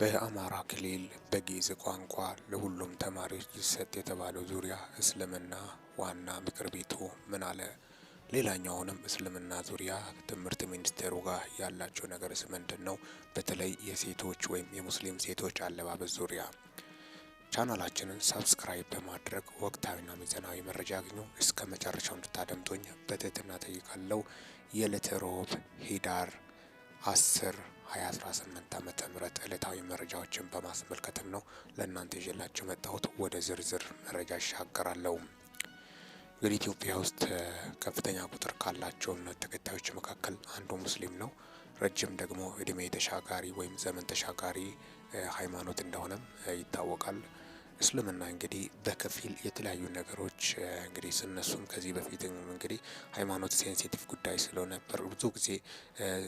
በአማራ ክልል በግዕዝ ቋንቋ ለሁሉም ተማሪዎች ይሰጥ የተባለው ዙሪያ እስልምና ዋና ምክር ቤቱ ምን አለ? ሌላኛውንም እስልምና ዙሪያ ትምህርት ሚኒስቴሩ ጋር ያላቸው ነገርስ ምንድን ነው? በተለይ የሴቶች ወይም የሙስሊም ሴቶች አለባበስ ዙሪያ ቻናላችንን ሰብስክራይብ በማድረግ ወቅታዊና ሚዛናዊ መረጃ ያግኙ። እስከ መጨረሻው እንድታደምጡኝ በትህትና ጠይቃለሁ። የዕለተ ሮብ ኅዳር 10 2018 ዓመተ ምህረት ዕለታዊ መረጃዎችን በማስመልከትም ነው ለእናንተ ይዤላችሁ መጣሁት። ወደ ዝርዝር መረጃ ይሻገራለሁ። እንግዲህ ኢትዮጵያ ውስጥ ከፍተኛ ቁጥር ካላቸው እምነት ተከታዮች መካከል አንዱ ሙስሊም ነው። ረጅም ደግሞ እድሜ ተሻጋሪ ወይም ዘመን ተሻጋሪ ሃይማኖት እንደሆነም ይታወቃል። እስልምና እንግዲህ በከፊል የተለያዩ ነገሮች እንግዲህ ስነሱም ከዚህ በፊት እንግዲህ ሃይማኖት ሴንሲቲቭ ጉዳይ ስለነበር ብዙ ጊዜ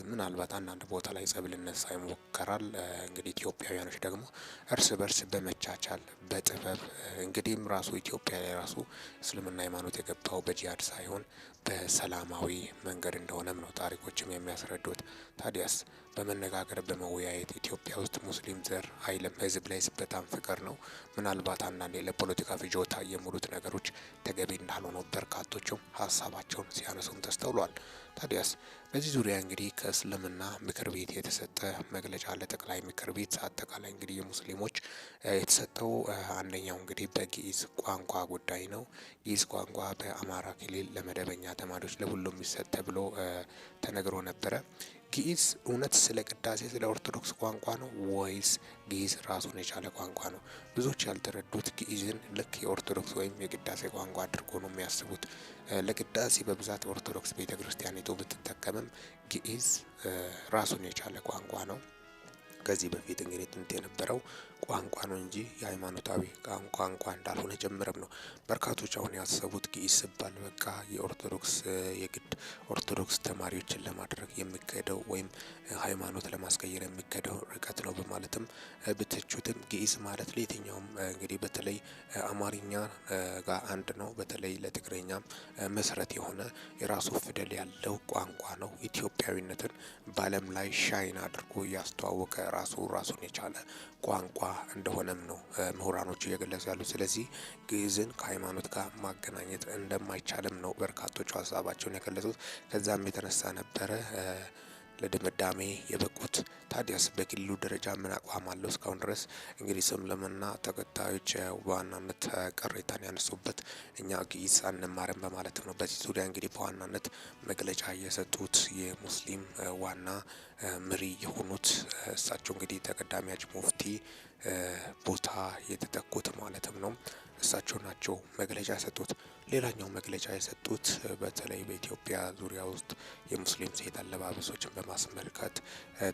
ምናልባት አንዳንድ ቦታ ላይ ጸብ ሊነሳ ይሞከራል። እንግዲህ ኢትዮጵያውያኖች ደግሞ እርስ በርስ በመቻቻል በጥበብ እንግዲህም ራሱ ኢትዮጵያ ላይ ራሱ እስልምና ሃይማኖት የገባው በጂሃድ ሳይሆን በሰላማዊ መንገድ እንደሆነም ነው ታሪኮችም የሚያስረዱት። ታዲያስ በመነጋገር በመወያየት ኢትዮጵያ ውስጥ ሙስሊም ዘር አይልም፣ ህዝብ ላይ በጣም ፍቅር ነው። ምናልባት አንዳንዴ ለፖለቲካ ፍጆታ የሚሉት ነገሮች ተገቢ እንዳልሆኑ በርካቶቹም ሀሳባቸውን ሲያነሱም ተስተውሏል። ታዲያስ በዚህ ዙሪያ እንግዲህ ከእስልምና ምክር ቤት የተሰጠ መግለጫ ለጠቅላይ ምክር ቤት አጠቃላይ እንግዲህ የሙስሊሞች የተሰጠው አንደኛው እንግዲህ በግዕዝ ቋንቋ ጉዳይ ነው። ግዕዝ ቋንቋ በአማራ ክልል ለመደበኛ ተማሪዎች ለሁሉም ይሰጥ ተብሎ ተነግሮ ነበረ። ግዕዝ እውነት ስለ ቅዳሴ ስለ ኦርቶዶክስ ቋንቋ ነው ወይስ ግዕዝ ራሱን የቻለ ቋንቋ ነው? ብዙዎች ያልተረዱት ግዕዝን ልክ የኦርቶዶክስ ወይም የቅዳሴ ቋንቋ አድርጎ ነው የሚያስቡት። ለቅዳሴ በብዛት ኦርቶዶክስ ቤተ ክርስቲያኒቱ ብትጠቀምም ግዕዝ ራሱን የቻለ ቋንቋ ነው። ከዚህ በፊት እንግዲህ ጥንት የነበረው ቋንቋ ነው እንጂ የሃይማኖታዊ ቋንቋ እንዳልሆነ ጀምረም ነው በርካቶች አሁን ያሰቡት። ግዕዝ ሲባል በቃ የኦርቶዶክስ የግድ ኦርቶዶክስ ተማሪዎችን ለማድረግ የሚካሄደው ወይም ሃይማኖት ለማስቀየር የሚካሄደው ርቀት ነው በማለትም ብትቹትም ግዕዝ ማለት ለየትኛውም እንግዲህ በተለይ አማርኛ ጋር አንድ ነው። በተለይ ለትግረኛም መሰረት የሆነ የራሱ ፊደል ያለው ቋንቋ ነው። ኢትዮጵያዊነትን በዓለም ላይ ሻይን አድርጎ እያስተዋወቀ ራሱን የቻለ ቋንቋ እንደሆነም ነው ምሁራኖቹ እየገለጹ ያሉት። ስለዚህ ግዕዝን ከሃይማኖት ጋር ማገናኘት እንደማይቻልም ነው በርካቶቹ ሀሳባቸውን የገለጹት። ከዛም የተነሳ ነበረ ለድምዳሜ የበቁት። ታዲያስ በክልሉ ደረጃ ምን አቋም አለው? እስካሁን ድረስ እንግዲህ እስልምና ተከታዮች በዋናነት ቅሬታን ያነሱበት እኛ ግዕዝ አንማርም በማለት ነው። በዚህ ዙሪያ እንግዲህ በዋናነት መግለጫ የሰጡት የሙስሊም ዋና መሪ የሆኑት እሳቸው እንግዲህ ተቀዳሚ ሀጂ ሙፍቲ ቦታ የተተኩት ማለትም ነው። እሳቸው ናቸው መግለጫ የሰጡት። ሌላኛው መግለጫ የሰጡት በተለይ በኢትዮጵያ ዙሪያ ውስጥ የሙስሊም ሴት አለባበሶችን በማስመልከት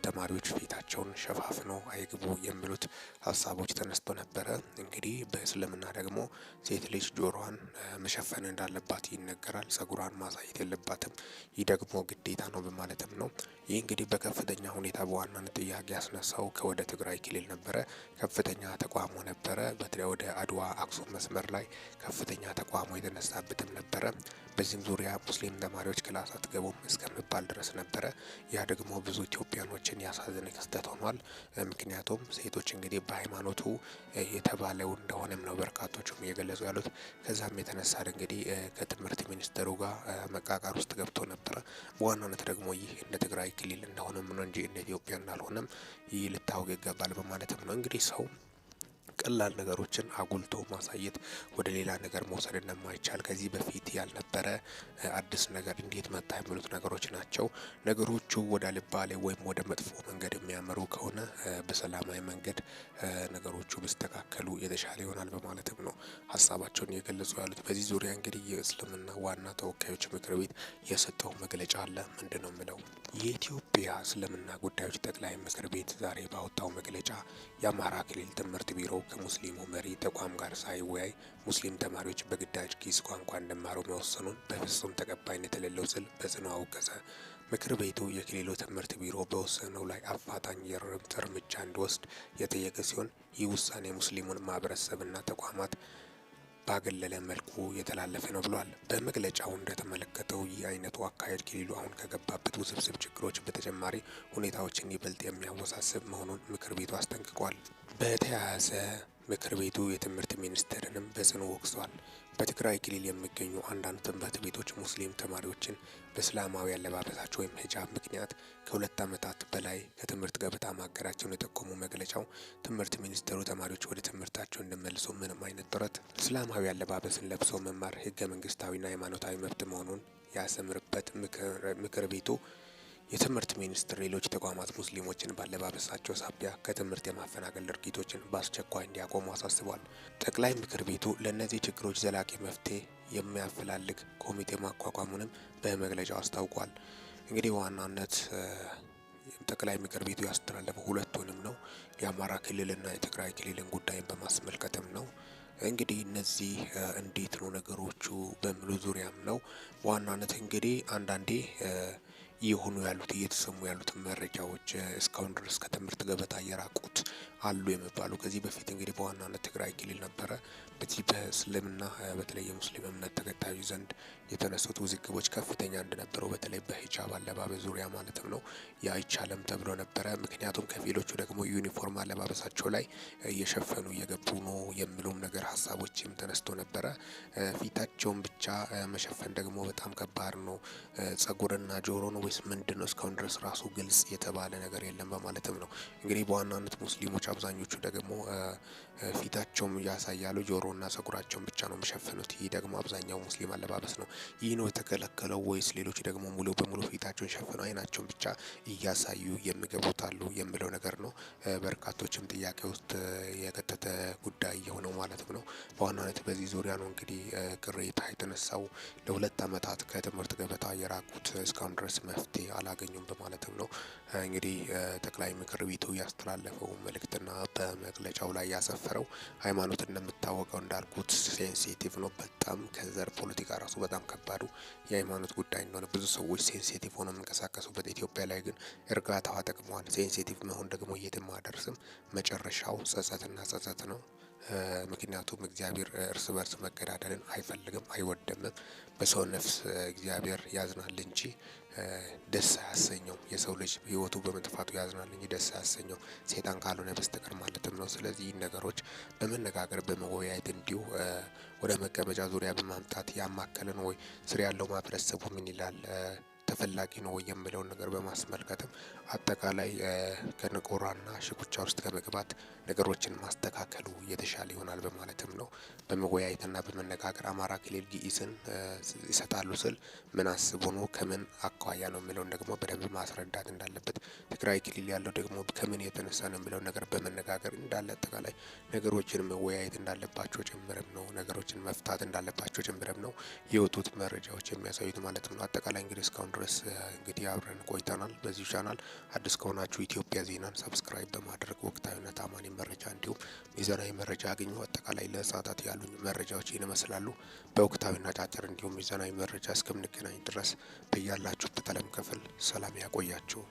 ተማሪዎች ፊታቸውን ሸፋፍነው አይግቡ የሚሉት ሀሳቦች ተነስቶ ነበረ። እንግዲህ በእስልምና ደግሞ ሴት ልጅ ጆሮዋን መሸፈን እንዳለባት ይነገራል። ጸጉሯን ማሳየት የለባትም፣ ይህ ደግሞ ግዴታ ነው በማለትም ነው። ይህ እንግዲህ በከፍተኛ ሁኔታ በዋናነት ጥያቄ ያስነሳው ከወደ ትግራይ ክልል ነበረ። ከፍተኛ ተቋሞ ነበረ። በተለይ ወደ አድዋ አክሱም መስመር ላይ ከፍተኛ ተቋሞ የተነሳበትም ነበረ። በዚህም ዙሪያ ሙስሊም ተማሪዎች ክላስ አትገቡም እስከመባል ድረስ ነበረ። ያ ደግሞ ብዙ ኢትዮጵያኖችን ያሳዘነ ክስተት ሆኗል። ምክንያቱም ሴቶች እንግዲህ በሃይማኖቱ የተባለው እንደሆነም ነው በርካቶቹም እየገለጹ ያሉት። ከዛም የተነሳ እንግዲህ ከትምህርት ሚኒስቴሩ ጋር መቃቃር ውስጥ ገብቶ ነበረ። በዋናነት ደግሞ ይህ እንደ ትግራይ ክልል እንደሆነም ነው እንጂ እንደ ኢትዮጵያ እንዳልሆነም ይህ ልታወቅ ይገባል በማለትም ነው። እንግዲህ ሰው ቀላል ነገሮችን አጉልቶ ማሳየት ወደ ሌላ ነገር መውሰድ እንደማይቻል ከዚህ በፊት ያልነበረ አዲስ ነገር እንዴት መጣ የሚሉት ነገሮች ናቸው። ነገሮቹ ወደ አልባሌ ወይም ወደ መጥፎ መንገድ የሚያመሩ ከሆነ በሰላማዊ መንገድ ነገሮቹ ቢስተካከሉ የተሻለ ይሆናል በማለትም ነው ሀሳባቸውን እየገለጹ ያሉት። በዚህ ዙሪያ እንግዲህ የእስልምና ዋና ተወካዮች ምክር ቤት የሰጠው መግለጫ አለ። ምንድን ነው የሚለው? የኢትዮጵያ እስልምና ጉዳዮች ጠቅላይ ምክር ቤት ዛሬ ባወጣው መግለጫ የአማራ ክልል ትምህርት ቢሮ ከሙስሊሙ መሪ ተቋም ጋር ሳይወያይ ሙስሊም ተማሪዎች በግዳጅ ግዕዝ ቋንቋ እንዲማሩ መወሰኑን በፍጹም ተቀባይነት የሌለው ሲል በጽኑ አወገዘ። ምክር ቤቱ የክልሉ ትምህርት ቢሮ በወሰነው ላይ አፋጣኝ የእርምት እርምጃ እንዲወስድ የጠየቀ ሲሆን ይህ ውሳኔ ሙስሊሙን ማህበረሰብና ተቋማት ባገለለ መልኩ የተላለፈ ነው ብሏል። በመግለጫው እንደተመለከተው ይህ አይነቱ አካሄድ ክልሉ አሁን ከገባበት ውስብስብ ችግሮች በተጨማሪ ሁኔታዎችን ይበልጥ የሚያወሳስብ መሆኑን ምክር ቤቱ አስጠንቅቋል። በተያያዘ ምክር ቤቱ የትምህርት ሚኒስቴርንም በጽኑ ወቅሷል። በትግራይ ክልል የሚገኙ አንዳንድ ትምህርት ቤቶች ሙስሊም ተማሪዎችን በእስላማዊ አለባበሳቸው ወይም ሂጃብ ምክንያት ከ2 ዓመታት በላይ ከትምህርት ገበታ ማገዳቸውን የጠቆሙ መግለጫው ትምህርት ሚኒስቴሩ ተማሪዎች ወደ ትምህርታቸው እንዲመልሱ ምንም አይነት ጥረት እስላማዊ አለባበስን ለብሶ መማር ህገ መንግስታዊና ሃይማኖታዊ መብት መሆኑን ያሰምርበት ምክር ቤቱ የትምህርት ሚኒስቴር ሌሎች ተቋማት ሙስሊሞችን ባለባበሳቸው ሳቢያ ከትምህርት የማፈናቀል ድርጊቶችን በአስቸኳይ እንዲያቆሙ አሳስቧል። ጠቅላይ ምክር ቤቱ ለእነዚህ ችግሮች ዘላቂ መፍትሄ የሚያፈላልግ ኮሚቴ ማቋቋሙንም በመግለጫው አስታውቋል። እንግዲህ በዋናነት ጠቅላይ ምክር ቤቱ ያስተላለፈው ሁለቱንም ነው። የአማራ ክልልና የትግራይ ክልልን ጉዳይን በማስመልከትም ነው። እንግዲህ እነዚህ እንዴት ነው ነገሮቹ በሚሉ ዙሪያም ነው። በዋናነት እንግዲህ አንዳንዴ እየሆኑ ያሉት እየተሰሙ ያሉት መረጃዎች እስካሁን ድረስ ከትምህርት ገበታ የራቁት አሉ የሚባሉ ከዚህ በፊት እንግዲህ በዋናነት ትግራይ ክልል ነበረ። በዚህ በእስልምና በተለይ የሙስሊም እምነት ተከታዮች ዘንድ የተነሱት ውዝግቦች ከፍተኛ እንደነበረው በተለይ በሂጃብ አለባበስ ዙሪያ ማለትም ነው አይቻልም ተብሎ ነበረ። ምክንያቱም ከፊሎቹ ደግሞ ዩኒፎርም አለባበሳቸው ላይ እየሸፈኑ እየገቡ ነው የሚሉም ነገር ሀሳቦችም ተነስቶ ነበረ። ፊታቸውን ብቻ መሸፈን ደግሞ በጣም ከባድ ነው። ጸጉርና ጆሮ ነው ወይስ ምንድን ነው? እስካሁን ድረስ ራሱ ግልጽ የተባለ ነገር የለም በማለትም ነው እንግዲህ በዋናነት ሙስሊሞች አብዛኞቹ ደግሞ ፊታቸውም ያሳያሉ፣ ጆሮና ጸጉራቸውን ብቻ ነው የሚሸፍኑት። ይህ ደግሞ አብዛኛው ሙስሊም አለባበስ ነው። ይህ ነው የተከለከለው ወይስ ሌሎች ደግሞ ሙሉ በሙሉ ፊታቸውን ሸፍነው አይናቸውን ብቻ እያሳዩ የሚገቡት አሉ የሚለው ነገር ነው በርካቶችም ጥያቄ ውስጥ የከተተ ጉዳይ የሆነው ማለትም ነው። በዋናነት በዚህ ዙሪያ ነው እንግዲህ ቅሬታ የተነሳው። ለ2 ዓመታት ከትምህርት ገበታ የራቁት እስካሁን ድረስ መፍትሄ አላገኙም በማለትም ነው እንግዲህ ጠቅላይ ምክር ቤቱ ያስተላለፈው መልእክትና በመግለጫው ላይ ያሰፈረው። ሃይማኖት እንደምታወቀው እንዳልኩት ሴንሲቲቭ ነው በጣም ከዘር ፖለቲካ ራሱ በጣም ከባዱ የሃይማኖት ጉዳይ እንደሆነ ብዙ ሰዎች ሴንሲቲቭ ሆነው የሚንቀሳቀሱበት፣ ኢትዮጵያ ላይ ግን እርጋታዋ ጠቅሟል። ሴንሲቲቭ መሆን ደግሞ የትም አደርስም፣ መጨረሻው ጸጸትና ጸጸት ነው። ምክንያቱም እግዚአብሔር እርስ በርስ መገዳደልን አይፈልግም አይወደምም። በሰው ነፍስ እግዚአብሔር ያዝናል እንጂ ደስ አያሰኘው። የሰው ልጅ ህይወቱ በመጥፋቱ ያዝናል እንጂ ደስ አያሰኘው ሰይጣን ካልሆነ በስተቀር ማለትም ነው። ስለዚህ ነገሮች በመነጋገር በመወያየት እንዲሁ ወደ መቀመጫ ዙሪያ በማምጣት ያማከለን ወይ ስር ያለው ማህበረሰቡ ምን ይላል ተፈላጊ ነው የሚለውን ነገር በማስመልከትም አጠቃላይ ከነቆራና ሽኩቻ ውስጥ ከመግባት ነገሮችን ማስተካከሉ የተሻለ ይሆናል በማለትም ነው በመወያየትና በመነጋገር አማራ ክልል ግኢዝን ይሰጣሉ ስል ምን አስቦ ነው ከምን አኳያ ነው የሚለውን ደግሞ በደንብ ማስረዳት እንዳለበት፣ ትግራይ ክልል ያለው ደግሞ ከምን የተነሳ ነው የሚለውን ነገር በመነጋገር እንዳለ አጠቃላይ ነገሮችን መወያየት እንዳለባቸው ጭምርም ነው ነገሮችን መፍታት እንዳለባቸው ጭምርም ነው የወጡት መረጃዎች የሚያሳዩት ማለት ነው። አጠቃላይ እንግዲህ እስካሁን ድረስ እንግዲህ አብረን ቆይተናል። በዚህ ቻናል አዲስ ከሆናችሁ ኢትዮጵያ ዜናን ሰብስክራይብ በማድረግ ወቅታዊና ታማኒ መረጃ እንዲሁም ሚዛናዊ መረጃ ያገኙ። አጠቃላይ ለሰዓታት ያሉኝ መረጃዎች ይህን ይመስላሉ። በወቅታዊና ጫጭር እንዲሁም ሚዛናዊ መረጃ እስከምንገናኝ ድረስ በያላችሁበት ዓለም ክፍል ሰላም ያቆያችሁ።